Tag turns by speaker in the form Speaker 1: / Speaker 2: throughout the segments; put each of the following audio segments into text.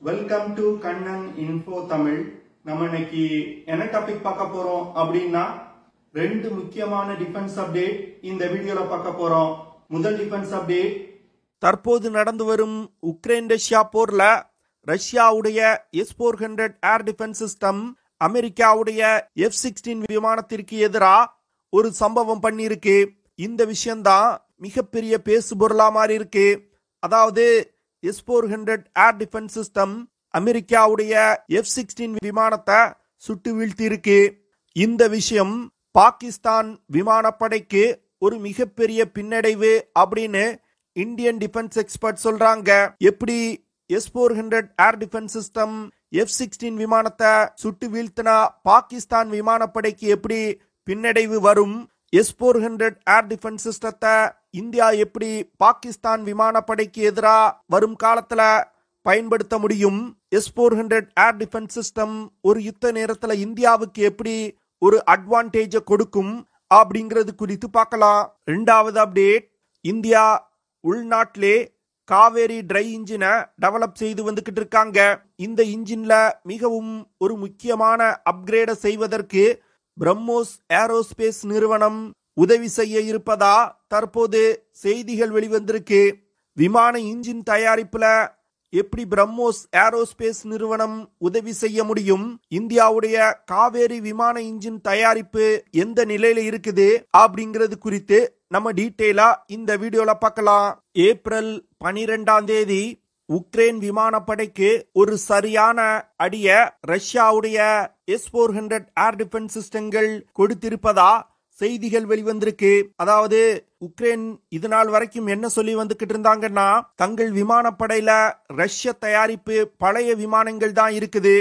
Speaker 1: Welcome to Kannan info Tamil. நம்ம இன்னைக்கு என்ன டாபிக் பார்க்க போறோம் அப்படின்னா, ரெண்டு முக்கியமான டிஃபென்ஸ் அப்டேட் இந்த வீடியோல பார்க்க போறோம். முதல் டிஃபென்ஸ் அப்டேட்,
Speaker 2: தற்போது நடந்து வரும் உக்ரைன் ரஷ்யா போர்ல ரஷ்யாவுடைய S-400 ஏர் டிஃபென்ஸ் சிஸ்டம் அமெரிக்காவுடைய F-16 விமானத்திற்கு எதிராக ஒரு சம்பவம் பண்ணியிருக்கு. இந்த விஷயம்தான் மிகப்பெரிய பேசுபொருளா மாறி இருக்கு. அதாவது S-400 ஏர் டிஃபென்ஸ் சிஸ்டம் அமெரிக்காவுடைய F-16 விமானத்தை சுட்டு வீழ்த்தி இருக்கு. இந்த விஷயம் பாகிஸ்தான் விமானப்படைக்கு ஒரு மிகப்பெரிய பின்னடைவு அப்படின்னு இந்தியன் டிஃபென்ஸ் எக்ஸ்பர்ட் சொல்றாங்க. எப்படி S-400 air defence system F-16 விமானத்தை சுட்டு வீழ்த்தினா பாகிஸ்தான் விமானப்படைக்கு எப்படி பின்னடைவு வரும், S-400 ஏர் டிஃபென்ஸ் சிஸ்டத்தை இந்தியா எப்படி பாகிஸ்தான் விமானப்படைக்கு எதிராக வரும் காலத்துல பயன்படுத்த முடியும், S-400 ஏர் டிஃபென்ஸ் சிஸ்டம் ஒரு யுத்த நேரத்துல இந்தியாவுக்கு எப்படி ஒரு அட்வான்டேஜ் கொடுக்கும் அப்படிங்கிறது குறித்து பார்க்கலாம். இரண்டாவது அப்டேட், இந்தியா உள்நாட்டிலே காவேரி ட்ரை இன்ஜினை டெவலப் செய்து வந்துகிட்டு இருக்காங்க. இந்த இன்ஜின்ல மிகவும் ஒரு முக்கியமான அப்கிரேட செய்வதற்கு பிரம்மோஸ் ஏரோஸ்பேஸ் நிறுவனம் உதவி செய்ய இருப்பதா தற்போது செய்திகள் வெளிவந்திருக்கு. விமான இன்ஜின் தயாரிப்புல எப்படி பிரம்மோஸ் ஏரோஸ்பேஸ் நிறுவனம் உதவி செய்ய முடியும், இந்தியாவுடைய காவேரி விமான இன்ஜின் தயாரிப்பு எந்த நிலையில இருக்குது அப்படிங்கிறது குறித்து நம்ம டீட்டெயிலா இந்த வீடியோல பார்க்கலாம். ஏப்ரல் 12 உக்ரைன் விமானப்படைக்கு ஒரு சரியான அடிய ரஷ்யாவுடைய S-400 ஏர் டிஃபென்ஸ் சிஸ்டங்கள் கொடுத்திருப்பதா செய்திகள் வெளிவந்திருக்கு. அதாவது உக்ரைன் இதனால் வரைக்கும் என்ன சொல்லி வந்துகிட்டு இருந்தாங்கன்னா, தங்கள் விமானப்படையில ரஷ்ய தயாரிப்பு பழைய விமானங்கள் தான் இருக்குது,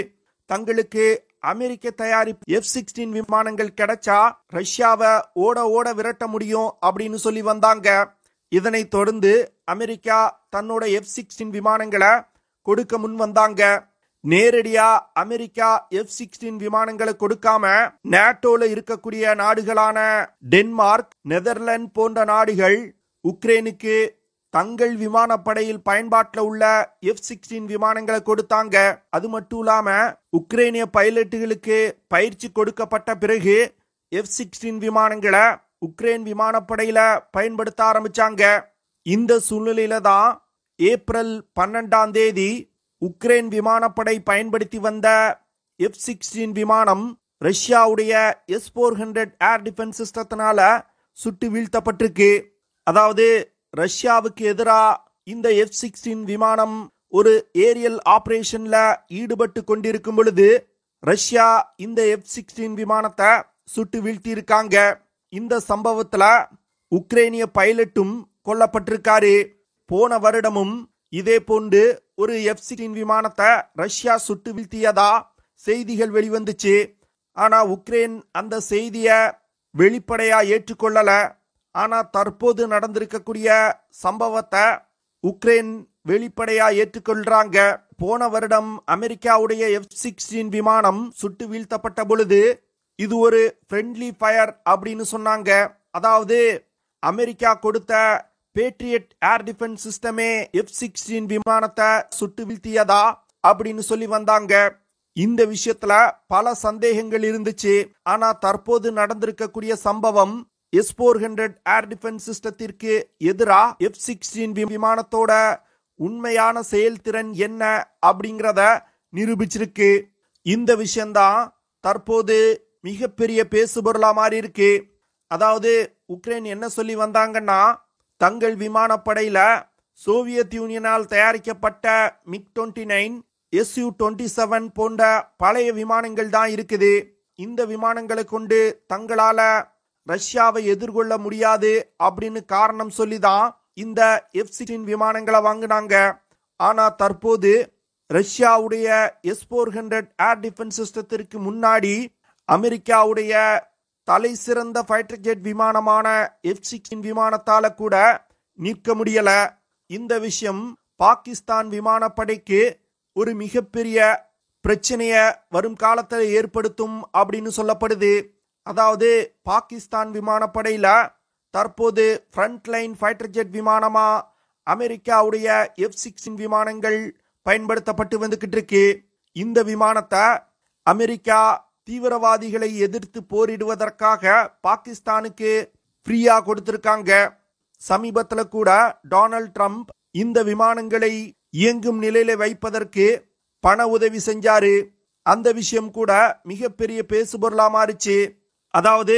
Speaker 2: தங்களுக்கு அமெரிக்க தயாரிப்பு F-16 விமானங்கள் கிடைச்சா ரஷ்யாவை ஓட ஓட விரட்ட முடியும் அப்படின்னு சொல்லி வந்தாங்க. இதனை தொடர்ந்து அமெரிக்கா தன்னோட F-16 விமானங்களை கொடுக்க முன் வந்தாங்க. நேரடியா அமெரிக்கா F-16 விமானங்களை கொடுக்காம நேட்டோல இருக்கக்கூடிய நாடுகளான டென்மார்க், நெதர்லாந்து போன்ற நாடுகள் உக்ரைனுக்கு தங்கள் விமானப்படையில் பயன்பாட்டில் உள்ள F-16 விமானங்களை கொடுத்தாங்க. அது மட்டும் இல்லாம உக்ரைனிய பைலட்டுகளுக்கு பயிற்சி கொடுக்கப்பட்ட பிறகு F-16 விமானங்களை உக்ரைன் விமானப்படையில பயன்படுத்த ஆரம்பிச்சாங்க. இந்த சூழ்நிலையில தான் ஏப்ரல் 12 உக்ரைன் விமானப்படை பயன்படுத்தி வந்த F-16 விமானம் ரஷ்யாவுடைய S-400 ஏர் டிஃபென்ஸ் சிஸ்டத்தினால சுட்டு வீழ்த்தப்பட்டிருக்கு. அதாவது ரஷ்யாவுக்கு எதிராக இந்த F-16 விமானம் ஒரு ஏரியல் ஆபரேஷன்ல ஈடுபட்டு கொண்டிருக்கும் பொழுது ரஷ்யா இந்த F-16 விமானத்தை சுட்டு வீழ்த்தி இருக்காங்க. இந்த சம்பவத்துல உக்ரைனிய பைலட்டும் கொல்லப்பட்டிருக்காரு. போன வருடமும் இதே போன்று ஒரு F-16 விமானத்தை ரஷ்யா சுட்டு வீழ்த்தியதா செய்திகள் வெளிவந்துச்சு. ஆனா உக்ரைன் அந்த செய்திய வெளிப்படையா ஏற்றுக்கொள்ளல. ஆனா தற்போது நடந்திருக்கக்கூடிய சம்பவத்தை உக்ரைன் வெளிப்படையா ஏற்றுக்கொள்றாங்க. போன வருடம் அமெரிக்காவுடைய F-16 விமானம் சுட்டு வீழ்த்தப்பட்ட பொழுது இது ஒரு ஃப்ரெண்ட்லி ஃபயர் அப்படின்னு சொன்னாங்க. அதாவது அமெரிக்கா கொடுத்த பேட்ரியட் ஏர் டிஃபென்ஸ் சிஸ்டமே F-16 விமானத்தை சுட்டு வீழ்த்தியதா அப்படின்னு சொல்லி வந்தாங்க. இந்த விஷயத்துல பல சந்தேகங்கள் இருந்துச்சு. ஆனா தற்போது நடந்திருக்கக்கூடிய சம்பவம் S-400 ஏர் டிஃபென்ஸ் சிஸ்டத்திற்கு எதிராக F-16 விமானத்தோட உண்மையான செயல்திறன் என்ன அப்படிங்கிறத நிரூபிச்சிருக்கு. இந்த விஷயம்தான் தற்போது மிகப்பெரிய பேசுபொருளா மாறி இருக்கு. அதாவது உக்ரைன் என்ன சொல்லி வந்தாங்கன்னா, தங்கள் விமானப்படையில சோவியத் யூனியனால் தயாரிக்கப்பட்ட MiG-29, Su-27 போன்ற பழைய விமானங்கள் தான் இருக்குது. இந்த விமானங்களை கொண்டு தங்களால ரஷ்யாவை எதிர்கொள்ள முடியாது அப்படின்னு காரணம் சொல்லிதான் இந்த F-16 விமானங்களை வாங்கினாங்க. ஆனா தற்போது ரஷ்யாவுடைய S-400 ஏர் டிஃபென்ஸ் சிஸ்டத்திற்கு முன்னாடி அமெரிக்காவுடைய தலை சிறந்த ஃபைட்டர் ஜெட் விமானமான F-16 விமானத்தால கூட நிற்க முடியல. இந்த விஷயம் பாகிஸ்தான் விமானப்படைக்கு ஒரு மிகப்பெரிய பிரச்சனைய வரும் காலத்தில் ஏற்படுத்தும் அப்படின்னு சொல்லப்படுது. அதாவது பாகிஸ்தான் விமானப்படையில தற்போது ஃப்ரண்ட் லைன் ஃபைட்டர் ஜெட் விமானமா அமெரிக்காவுடைய F-16 விமானங்கள் பயன்படுத்தப்பட்டு வந்துகிட்டு இருக்கு. இந்த விமானத்தை அமெரிக்கா தீவிரவாதிகளை எதிர்த்து போரிடுவதற்காக பாகிஸ்தானுக்கு ஃப்ரீயா கொடுத்திருக்காங்க. சமீபத்தில் கூட டொனால்ட் ட்ரம்ப் இந்த விமானங்களை இயங்கும் நிலையில வைப்பதற்கு பண உதவி செஞ்சாரு. அந்த விஷயம் கூட மிகப்பெரிய பேசுபொருளா மாறிச்சு. அதாவது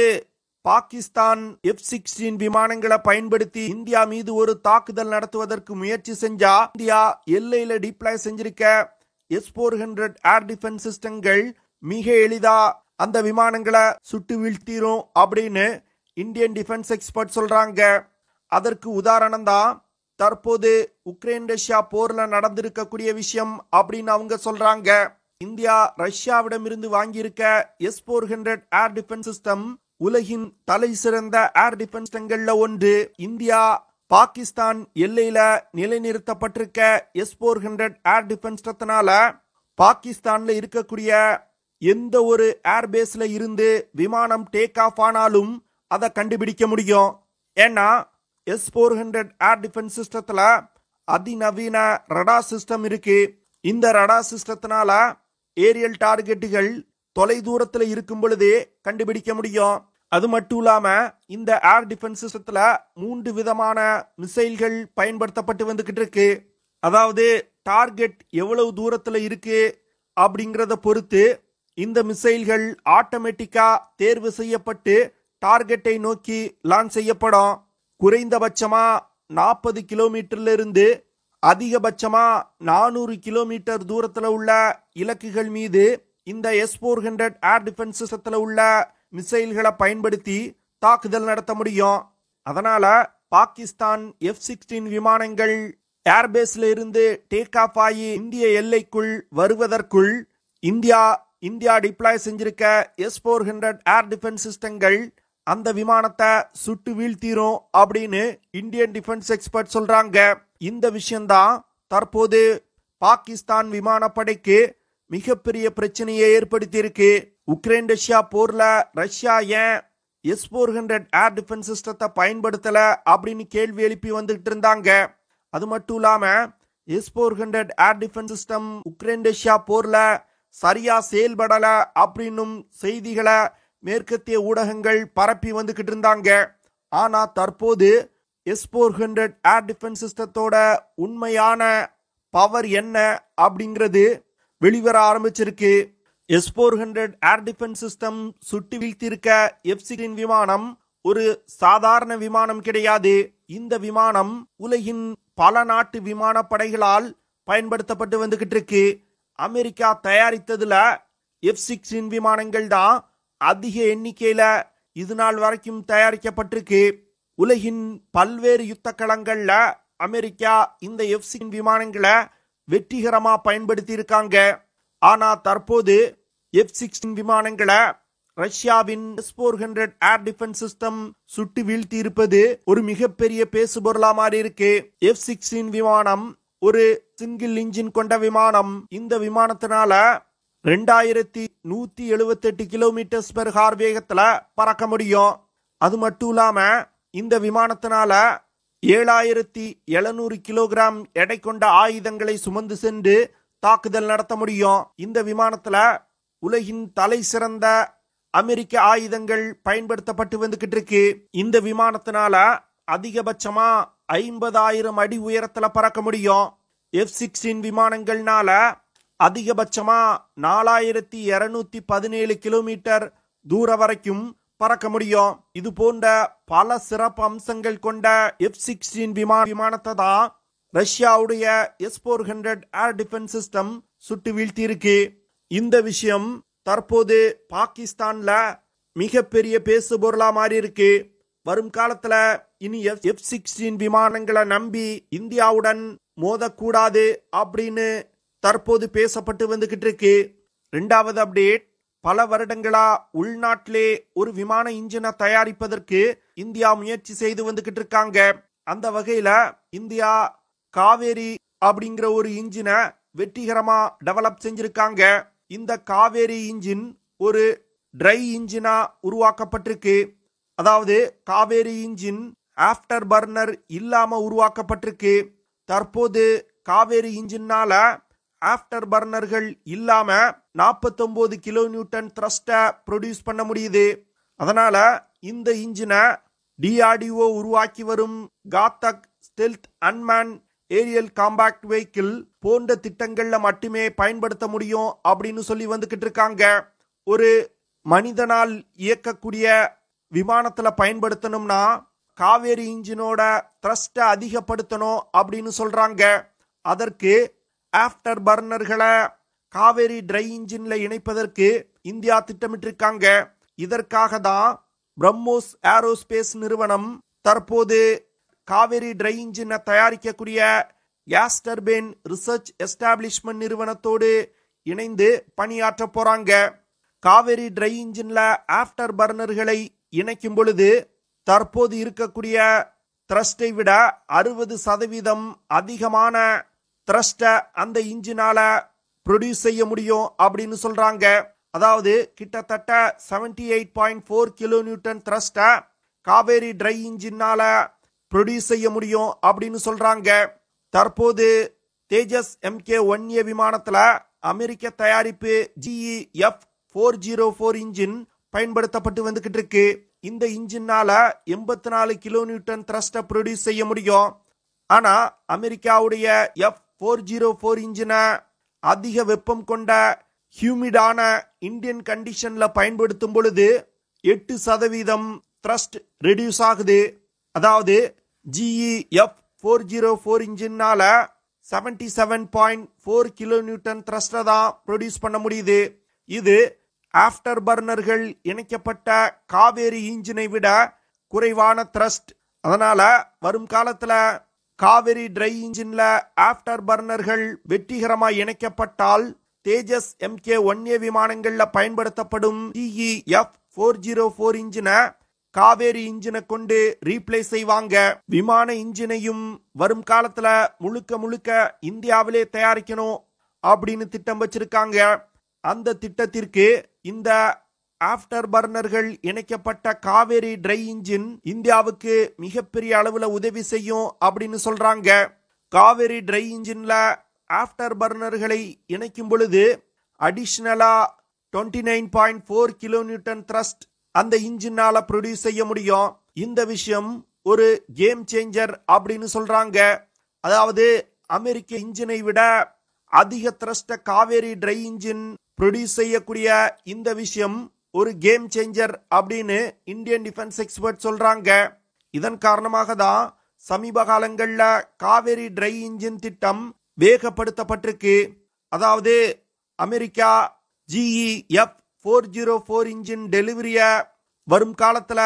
Speaker 2: பாகிஸ்தான் F-16 விமானங்களை பயன்படுத்தி இந்தியா மீது ஒரு தாக்குதல் நடத்துவதற்கு முயற்சி செஞ்சா இந்தியா எல்லையில டிப்ளாய் செஞ்சிருக்க S-400 ஏர் டிஃபென்ஸ் சிஸ்டங்கள் மிக எளிதா அந்த விமானங்களை சுட்டு வீழ்த்திரும் அப்படின்னு இந்தியன் டிஃபென்ஸ் எக்ஸ்பர்ட் சொல்றாங்க. அதற்கு உதாரணம் தான் தற்போது உக்ரைன் ரஷ்யா போர்ல நடந்திருக்கக்கூடிய விஷயம் அப்படின்னு அவங்க சொல்றாங்க. இந்தியா ரஷ்யாவிடமிருந்து வாங்கியிருக்க S-400 ஏர் டிஃபென்ஸ் சிஸ்டம் உலகின் தலை சிறந்த ஏர் டிஃபென்ஸ் சிஸ்டங்கள்ல ஒன்று. இந்தியா பாகிஸ்தான் எல்லையில நிலைநிறுத்தப்பட்டிருக்க S-400 ஏர் டிஃபென்ஸ் சிஸ்டத்தினால பாகிஸ்தான்ல இருக்கக்கூடிய எந்த ஒரு ஏர்பேஸ்ல இருந்து விமானம் டேக் ஆஃப் ஆனாலும் அதை கண்டுபிடிக்க முடியும். ஏன்னா S-400 ஏர் டிஃபென்ஸ் சிஸ்டத்துல அதிநவீன ரடார் சிஸ்டம் இருக்கு. இந்த ரடார் சிஸ்டத்தினால ஏரியல் டார்கெட்டுகள் தொலை தூரத்தில் இருக்கும் பொழுதே கண்டுபிடிக்க முடியும். அது மட்டும் இல்லாம இந்த ஏர் டிஃபென்ஸ் சிஸ்டத்துல 3 விதமான மிசைல்கள் பயன்படுத்தப்பட்டு வந்துகிட்டு இருக்கு. அதாவது டார்கெட் எவ்வளவு தூரத்துல இருக்கு அப்படிங்கறத பொறுத்து இந்த மிசைல்கள் ஆட்டோமேட்டிக்கா தேர்வு செய்யப்பட்டு டார்கெட்டை நோக்கி லான்ச் செய்யப்படும். குறைந்தபட்சமா 40 கிலோமீட்டர்ல இருந்து அதிகபட்சமா 400 கிலோமீட்டர் தூரத்துல உள்ள இலக்குகள் மீது இந்த S-400 ஏர் டிஃபென்ஸ் சிஸ்டத்துல உள்ள மிசைல்களை பயன்படுத்தி தாக்குதல் நடத்த முடியும். அதனால பாகிஸ்தான் F-16 விமானங்கள் ஏர்பேஸ்ல இருந்து டேக் ஆஃப் ஆகி இந்திய எல்லைக்குள் வருவதற்குள் இந்தியா டிப்ளாய் செஞ்சிருக்க S-400 ஏர் டிஃபென்ஸ் சிஸ்டங்கள் அந்த விமானத்தை சுட்டு வீழ்த்திரும் அப்படின்னு இந்தியன் டிஃபென்ஸ் எக்ஸ்பர்ட் சொல்றாங்க. இந்த விஷயம்தான் தற்போது பாகிஸ்தான் விமானப்படைக்கு மிகப்பெரிய பிரச்சனையை ஏற்படுத்தி இருக்கு. உக்ரைன் ரஷ்யா போர்ல ரஷ்யா ஏன் S-400 ஏர் டிஃபென்ஸ் சிஸ்டத்தை பயன்படுத்தல அப்படின்னு கேள்வி எழுப்பி வந்துகிட்டு இருந்தாங்க. அது மட்டும் இல்லாம S-400 air defence system Ukraine Russia போர்ல சரியா செயல்படல அப்படின்னும் செய்திகளை மேற்கத்திய ஊடகங்கள் பரப்பி வந்துகிட்டு இருந்தாங்க. ஆனா தற்போது S-400 ஏர் டிஃபென்ஸ் சிஸ்டத்தோட உண்மையான பவர் என்ன அப்படிங்கிறது வெளிவர ஆரம்பிச்சிருக்கு. S-400 ஏர் டிஃபென்ஸ் சிஸ்டம் சுட்டு வீழ்த்திருக்க F-16 விமானம் ஒரு சாதாரண விமானம் கிடையாது. இந்த விமானம் உலகின் பல நாட்டு விமானப்படைகளால் பயன்படுத்தப்பட்டு வந்துகிட்டு இருக்கு. அமெரிக்கா தயாரித்ததுல F-16 விமானங்கள் தான் அதிக எண்ணிக்கையில இது நாள் வரைக்கும் தயாரிக்கப்பட்டிருக்கு. உலகின் பல்வேறு யுத்த களங்கள்ல அமெரிக்கா இந்த F-16 விமானங்களை வெற்றிகரமா பயன்படுத்தி இருக்காங்க. ஆனா தற்போது F-16 விமானங்களை ரஷ்யாவின் S-400 ஏர் டிஃபென்ஸ் சிஸ்டம் சுட்டு வீழ்த்தி இருப்பது ஒரு மிகப்பெரிய பேசுபொருளா மாறி இருக்கு. F-16 விமானம் ஒரு சிங்கிள் இன்ஜின் கொண்ட விமானம். இந்த விமானத்தினால 2178 கிலோமீட்டர் பெர் ஹார் வேகத்துல பறக்க முடியும். அது மட்டும் இல்லாம இந்த விமானத்தினால 7700 கிலோகிராம் எடை கொண்ட ஆயுதங்களை சுமந்து சென்று தாக்குதல் நடத்த முடியும். இந்த விமானத்துல உலகின் தலை சிறந்த அமெரிக்க ஆயுதங்கள் பயன்படுத்தப்பட்டு வந்துகிட்டு இருக்கு. இந்த விமானத்தினால அதிகபட்சமா 50,000 அடி உயரத்துல பறக்க முடியும். F-16 விமானங்கள்னால அதிகபட்சமா 4217 கிலோமீட்டர் தூரம் வரைக்கும் பறக்க முடியும். இது போன்ற பல சிறப்பு அம்சங்கள் கொண்ட F-16 விமானத்தை தான் ரஷ்யாவுடைய S-400 ஏர் டிஃபென்ஸ் சிஸ்டம் சுட்டு வீழ்த்தி இருக்கு. இந்த விஷயம் தற்போது பாகிஸ்தான்ல மிகப்பெரிய பேசுபொருளா மாறி இருக்கு. வரும் காலத்துல இனி F-16 விமானங்களை நம்பி இந்தியாவுடன் மோதக்கூடாது அப்படின்னு தற்போது பேசப்பட்டு வந்துகிட்டு இருக்கு. 2வது அப்டேட், பல வருடங்களா உள்நாட்டிலே ஒரு விமான இன்ஜினை தயாரிப்பதற்கு இந்தியா முயற்சி செய்து வந்துகிட்டு இருக்காங்க. அந்த வகையில இந்தியா காவேரி அப்படிங்கிற ஒரு இன்ஜினை வெற்றிகரமா டெவலப் செஞ்சிருக்காங்க. இந்த காவேரி இன்ஜின் ஒரு ட்ரை இன்ஜினா உருவாக்கப்பட்டிருக்கு. அதாவது காவேரி இன்ஜின் ஆஃப்டர் பர்னர் இல்லாம உருவாக்கப்பட்டிருக்கு. தற்போது காவேரி இன்ஜின்னால ஆஃப்டர் பர்னர்கள் இல்லாம 49 கிலோ நியூட்டன் த்ரஸ்ட ப்ரொடியூஸ் பண்ண முடியுது. அதனால இந்த இன்ஜினை டிஆர்டிஓ உருவாக்கி வரும் Ghatak stealth unmanned aerial compact vehicle போன்ற திட்டங்கள்ல மட்டுமே பயன்படுத்த முடியும் அப்படின்னு சொல்லி வந்துகிட்டு இருக்காங்க. ஒரு மனிதனால் இயக்கக்கூடிய விமானத்துல பயன்படுத்தணும்னா காவேரி இன்ஜினோட த்ரஸ்ட அதிகப்படுத்தணும் அப்படின்னு சொல்றாங்க. அதற்கு ஆஃப்டர் பர்னர்களை காவேரி ட்ரை இன்ஜின்ல இணைப்பதற்கு இந்தியா திட்டமிட்டிருக்காங்க. இதற்காக தான் பிரம்மோஸ் ஏரோஸ்பேஸ் நிறுவனம் தற்போது காவேரி ட்ரை இன்ஜினை தயாரிக்கக்கூடிய கேஸ் டர்பைன் ரிசர்ச் எஸ்டாப்ளிஷ்மெண்ட் நிறுவனத்தோடு இணைந்து பணியாற்ற போறாங்க. காவேரி ட்ரை இன்ஜின்ல ஆஃப்டர் பர்னர்களை இணைக்கும் பொழுது தற்போது இருக்கக்கூடிய த்ரஸ்டை விட 60% அதிகமான த்ரஸ்ட அந்த இன்ஜினால ப்ரொடியூஸ் செய்ய முடியும் அப்படின்னு சொல்றாங்க. அதாவது கிட்டத்தட்ட 78.4 kilo newton thrust Kaveri dry இன்ஜினால ப்ரொடியூஸ் செய்ய முடியும் அப்படின்னு சொல்றாங்க. தற்போது தேஜஸ் MK-1A விமானத்துல அமெரிக்க தயாரிப்பு GE F404 இன்ஜின் பயன்படுத்தப்பட்டு வந்துகிட்டு இருக்கு. இந்த இன்ஜினால 84 கிலோ நியூட்டன் த்ரஸ்ட ப்ரொடியூஸ் செய்ய முடியும். ஆனா அமெரிக்காவுடைய F404 இன்ஜினை அதிக வெப்பம் கொண்ட ஹியூமிடான இந்தியன் கண்டிஷன்ல பயன்படுத்தும் பொழுது 8% த்ரஸ்ட் ரெடியூஸ் ஆகுது. அதாவது GE F404 இன்ஜினால 77.4 கிலோ நியூட்டன் த்ரஸ்ட தான் ப்ரொடியூஸ் பண்ண முடியுது. இது ஆஃப்டர் பர்னர்கள் இணைக்கப்பட்ட காவேரி இன்ஜினை விட குறைவான த்ரஸ்ட். அதனால வரும் காலத்துல காவேரி ட்ரை இன்ஜின்ல ஆஃப்டர் பர்னர்கள் வெற்றிகரமா இணைக்கப்பட்டால் தேஜஸ் MK-1A விமானங்கள்ல பயன்படுத்தப்படும் GE F404 இன்ஜினை காவேரி இன்ஜினை கொண்டு ரீப்ளேஸ் செய்வாங்க. விமான இன்ஜினையும் வரும் காலத்துல முழுக்க இந்தியாவிலே தயாரிக்கணும் அப்படின்னு திட்டம் வச்சிருக்காங்க. அந்த திட்டத்திற்கு இந்த ஆஃப்டர் பர்னர்கள் இணைக்கப்பட்ட காவேரி ட்ரை இன்ஜின் இந்தியாவுக்கு மிகப்பெரிய அளவுல உதவி செய்யும் அப்படின்னு சொல்றாங்க. காவேரி ட்ரை இன்ஜின்ல ஆஃப்டர் பர்னர்களை இணைக்கும் பொழுது அடிஷனலா 29.4 கிலோ நியூட்டன் த்ரஸ்ட் அந்த இன்ஜினால ப்ரொடியூஸ் செய்ய முடியும். இந்த விஷயம் ஒரு கேம் சேஞ்சர் அப்படின்னு சொல்றாங்க. அதாவது அமெரிக்க இன்ஜினை விட அதிக த்ரஸ்ட காவேரி ட்ரை இன்ஜின் ப்ரொடியூஸ் செய்யக்கூடிய இந்த விஷயம் ஒரு கேம் சேஞ்சர் அப்படின்னு இந்தியன் டிஃபென்ஸ் எக்ஸ்பர்ட் சொல்றாங்க. இதன் காரணமாக தான் சமீப காலங்கள்ல காவேரி ட்ரை இன்ஜின் திட்டம் வேகப்படுத்தப்பட்டிருக்கு. அதாவது அமெரிக்கா GE F404 இன்ஜின் டெலிவரிய வரும் காலத்துல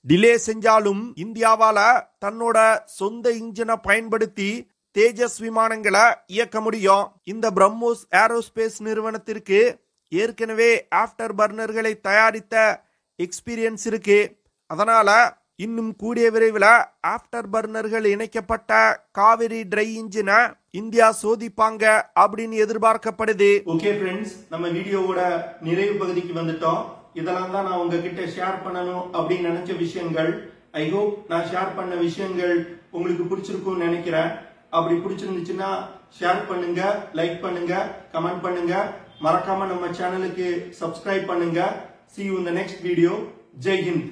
Speaker 2: டிலே செஞ்சாலும் இந்தியாவால தன்னோட சொந்த இன்ஜினை பயன்படுத்தி தேஜஸ் விமானங்களை இயக்க முடியும். இந்த பிரம்மோஸ் ஏரோஸ்பேஸ் நிறுவனத்திற்கு ஏற்கனவே ஆஃப்டர் பர்னர்களை தயாரித்த எக்ஸ்பீரியன்ஸ் இருக்கு. அதனால இன்னும் கூடிய விரைவில் ஆஃப்டர் பர்னர்கள் இணைக்கப்பட்ட காவேரி ட்ரை இன்ஜினை இந்தியா சோதிப்பாங்க அப்படின்னு எதிர்பார்க்கப்படுது.
Speaker 1: ஓகே ஃப்ரெண்ட்ஸ், நம்ம வீடியோவோட நிறைவு பகுதிக்கு வந்துட்டோம். இதெல்லாம் தான் நான் உங்ககிட்ட ஷேர் பண்ணணும் அப்படின்னு நினைச்ச விஷயங்கள். ஐ ஹோப் நான் ஷேர் பண்ண விஷயங்கள் உங்களுக்கு பிடிச்சிருக்கும்னு நினைக்கிறேன். அப்படி பிடிச்சிருந்துச்சுன்னா ஷேர் பண்ணுங்க, லைக் பண்ணுங்க, கமெண்ட் பண்ணுங்க. மறக்காம நம்ம சேனலுக்கு சப்ஸ்கிரைப் பண்ணுங்க. See you in the next video. Jai Hind.